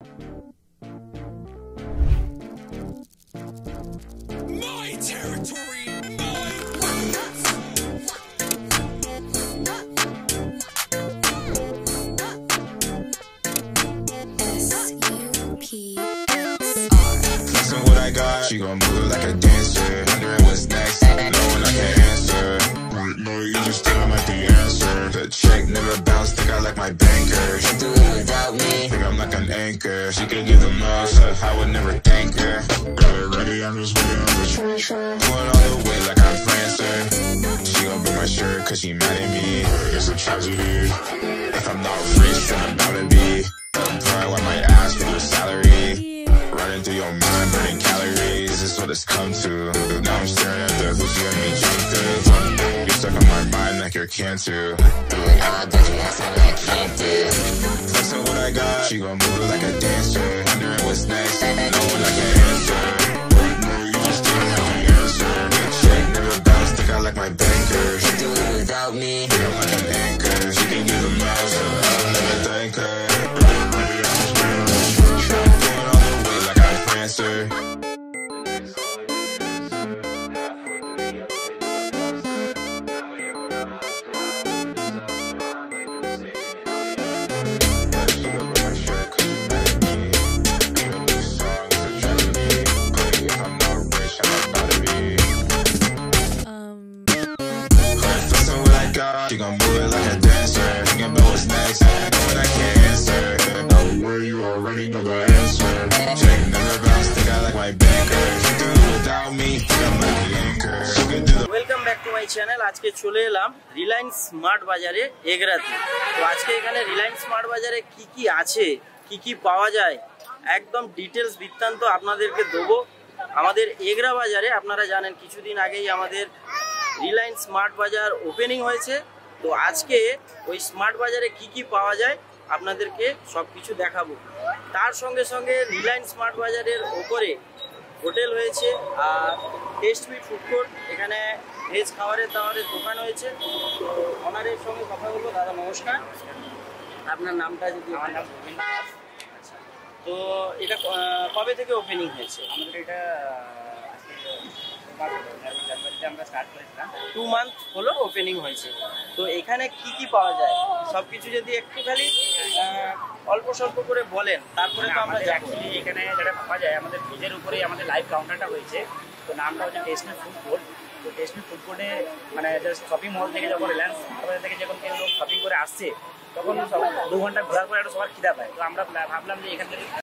My territory, my Flexing what I got, she gon' move it like a dancer. Wondering what's next, knowing I can't answer. No, you just thinking like the answer. The check never bounce, think I like my banker. She do it without me, think I'm like an anchor. She could give the most, I would never thank her. Got it ready, I'm just waiting on the treasure. Going all the way like I'm Prancer. She gon' break my shirt cause she mad at me. It's a tragedy, if I'm not rich, then I'm about to be. Probably wipe my ass for your salary. Running through your mind, burning calories. This is what it's come to. Now I'm staring at the hoochie and me drink through. You're stuck on my mind like you're cancer. Doing all that you ask me I can't do. Flexing what I got, she gon' move it like a dancer. Wondering what's next, knowing I can't answer. You just didn't have the answer. That check never bounce, think I like my banker. She do it without me, think I'm like an anchor. She can give the most, I'll never thank her. Answer. She gon' move it like a dancer. Thinking about what's next, knowing I can't answer. Know where you already know the answer. Check never bounce, think I like my banker. She do it without me, think I'm like the anchor. She can do the welcome back to my channel. আজকে চলে এলাম Reliance smart বাজারে এগরাতে। তো আজকে এখানে Reliance smart বাজারে কি কি আছে, কি কি পাওয়া যায়, একদম ডিটেলস বৃত্তান্ত আপনাদেরকে দেবো। আমাদের এগরা বাজারে আপনারা জানেন কিছুদিন আগেই আমাদের রিলায়েন্স স্মার্ট বাজার ওপেনিং হয়েছে। তো আজকে ওই স্মার্ট বাজারে কি কি পাওয়া যায় আপনাদেরকে সব কিছু দেখাবো। তার সঙ্গে সঙ্গে রিলায়েন্স স্মার্ট বাজারের ওপরে হোটেল হয়েছে আর টেস্টমি ফুড কোর্ট, এখানে ভেজ খাবারের দাবারের দোকান হয়েছে। তো ওনারের সঙ্গে কথা বলবো। দাদা নমস্কার, আপনার নামটা যদি? আমার নাম গোবিন্দ দাস। আচ্ছা, তো এটা কবে থেকে ওপেনিং হয়েছে? আমাদের এটা জানুয়ারিতে আমরা স্টার্ট করেছিলাম। 2 মান্থ হলো ওপেনিং হয়েছে। তো এখানে কি কি পাওয়া যায় সব কিছু যদি একটু খালি অল্প স্বল্প করে বলেন, তারপরে তো আমরা অ্যাকচুয়ালি এখানে যেটা পাওয়া যায় আমাদের ভেজের উপরেই আমাদের লাইভ কাউন্টারটা হয়েছে। তো নামটা হচ্ছে টেস্টমি ফুড কোর্ট। তো টেস্টমি ফুড কোর্টে মানে শপিং মল থেকে যখন রিলায়েন্স বাজার থেকে যখন কেউ লোক শপিং করে আসছে তখন 2 ঘন্টা ঘোরার পরে একটা সবার খিদা পায়। তো আমরা ভাবলাম যে এখান থেকে